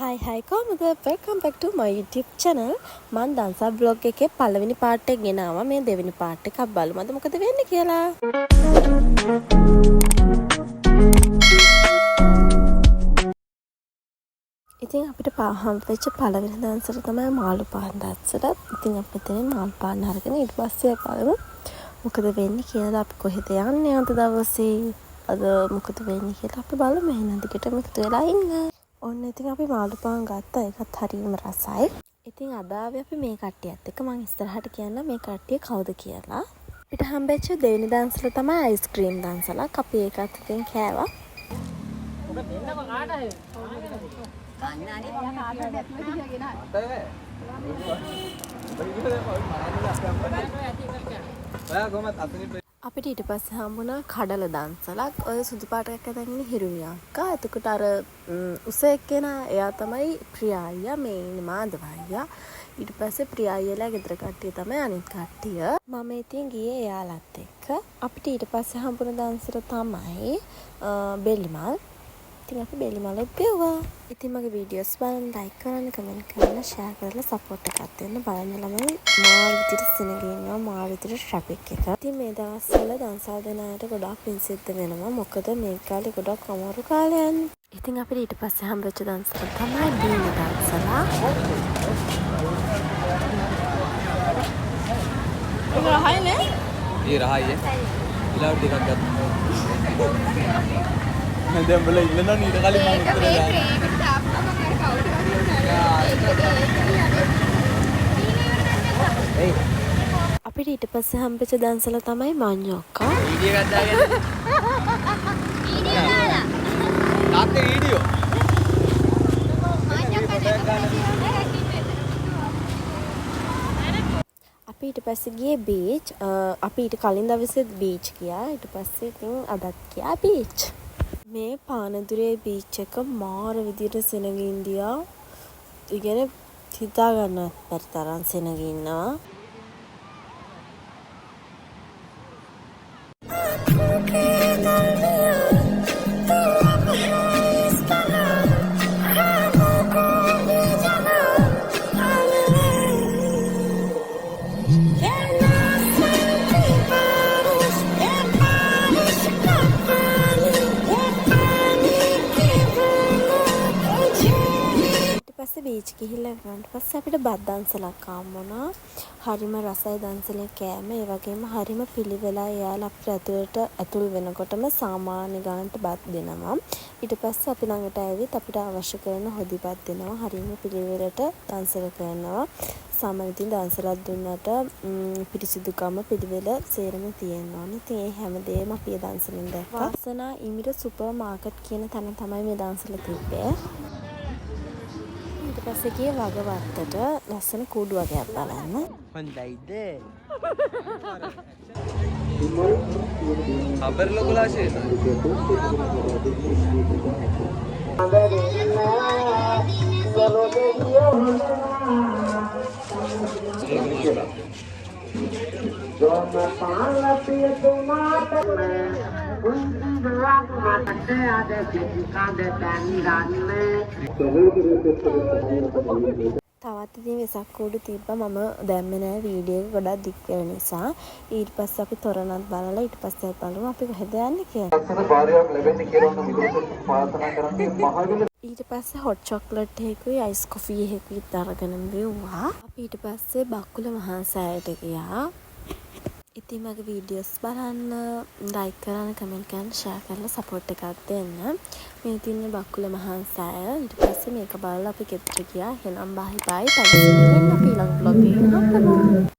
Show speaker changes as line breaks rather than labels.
Hi කොහමද? welcome back to my YouTube channel. මම දන්සා vlog එකේ පළවෙනි part එක ගෙනාවා. මේ දෙවෙනි part එකක් බලමු. අද මොකද වෙන්නේ කියලා. ඉතින් අපිට හම් වෙච්ච පළවෙනි දන්සල තමයි මාළු පාන් දන්සල. ඉතින් අපි මෙතන මාළු පාන් අරගෙන ඊට පස්සේ බලමු මොකද වෙන්නේ කියලා. අපි කොහෙද යන්නේ අද දවසේ? අද මොකද වෙන්නේ කියලා අපි බලමු. එහෙනම් දිගටම එකතු වෙලා ඉන්න. ඔන්න ඉතින් අපි මාළු පාන් ගත්තා. ඒකත් හරියම රසයි. ඉතින් අද ආවේ අපි මේ කට්ටියත් එක්ක. මම ඉස්සරහට කියන්නම් මේ කට්ටිය කවුද කියලා. අපිට හම්බෙච්ච දෙවෙනි දන්සල තමයි අයිස්ක්‍රීම් දන්සලක්. අපි ඒකත් ඉතින් කෑවා. අපිට ඊට පස්සේ හම්බුණා කඩල දන්සලක්. ඔය සුදු පාට එකක් අතගෙන හිරුණි අක්කා. එතකොට අර උස එක්කෙනා එයා තමයි ප්‍රියා අයියා. මේ ඉන්නේ මාධව අයියා. ඊට පස්සේ ප්‍රියා අයියලා ගෙදර කට්ටිය තමයි අනිත් කට්ටිය. මම ඉතින් ගියේ එයාලත් එක්ක. අපිට ඊට පස්සේ හම්බුණ දන්සල තමයි බෙලිමල්. ඉතින් අපි බෙලිමලත් බෙව්වා. ඉතින් මගේ වීඩියෝස් බලන්න ලයික් කරන්න, කමෙන්ට් කරන්න, ෂෙයා කරලා සපෝට් එකක් දෙන්න. බලන්න ළමයි මා විදිහට සිනගේ ඉන්නවා, මා විදිහට ට්‍රැෆික් එක. ඉතින් මේ දවස්වල දන්සල් දෙන අයට ගොඩාක් පින් සිද්ධ වෙනවා. මොකද මේ කාලේ ගොඩක් අමාරු කාලයන්. ඉතින් අපිට ඊට පස්සේ හම්බෙච්ච දන්සල තමයි දීන දන්සලා. ඒක රහයිනේ?
ඒ රහයිය. ඊළඟ ටිකක් ගත්තා. දැන් බල ඉන්නන ඊට කලින් මම උත්තර දාන්න.
අපිට ඊට පස්සේ හම්බෙච්ච දන්සල තමයි මඤ්ඤොක්කා.
වීඩියෝ එකක් දාගෙන. වීඩියෝ දාලා. තාත්තේ වීඩියෝ.
අපි ඊට පස්සේ ගියේ බීච්. අපි ඊට කලින් දවසේ බීච් ගියා. ඊට පස්සේ ඉතින් අදත් ගියා බීච්. මේ පානදුරේ බීච් එක මාර විදියට සෙනග ඉන්දියා. ඉගෙන හිතා ගන්නවත් බැරි තරම් සෙනග ඉන්නවා. බීච් ගිහිල්ලා ගියාට පස්සේ අපිට බත් දන්සලක් හම්බුණා. හරිම රසයි දන්සලේ කෑම. ඒ වගේම හරිම පිළිවෙලයි. එයාලා අපිට ඇතුල් වෙනකොටම සාමාන්‍ය ගානට බත් දෙනවා. ඊට පස්සේ අපි ළඟට ඇවිත් අපිට අවශ්‍ය කරන හොදි බත් දෙනවා. හරිම පිළිවෙලට දන්සල කරනවා. සාමාන්‍යයෙන් දන්සලක් දුන්නට පිරිසිදුකම පිළිවෙල සේරම තියෙනවා. ඉතින් ඒ හැමදේම අපි දන්සලින් දැක්කා. වාසනා ඉමිර සුපර් මාකට් කියන තැන තමයි මේ දන්සල තිබ්බේ. ඊට පස්සේ ගියේ වගවත්තට ලස්සන කූඩු වගේක් බලන්න.
හොඳයිද? අබර් ලොකුලාෂේ.
තවත් ඉතින් වෙසක් කූඩු තිබ්බා. මම දැම්මේ නෑ වීඩියෝ එක ගොඩක් දික් වෙන නිසා. ඊට පස්සේ අපි තොරණත් බලලා ඊට පස්සේ බලමු අපි කොහෙද යන්නේ කියලා. ඊට පස්සේ හොට් චොක්ලට් එකකුයි අයිස් කොෆි එකකුයි අරගෙන බිව්වා. අපි ඊට පස්සේ බක්කුල මහා සෑයට ගියා. ඉතින් මගේ වීඩියෝස් බලන්න, ලයික් කරන්න, කමෙන්ට් කරන්න, ෂෙයා කරලා සපෝට් එකක් දෙන්න. මේ තින්නේ බක්කුල මහා සෑය. ඊට පස්සේ මේක බලලා අපි ගෙදර ගියා. එහෙනම් බයි බයි. ඊළඟ vlog එකේ හම්බෙමු.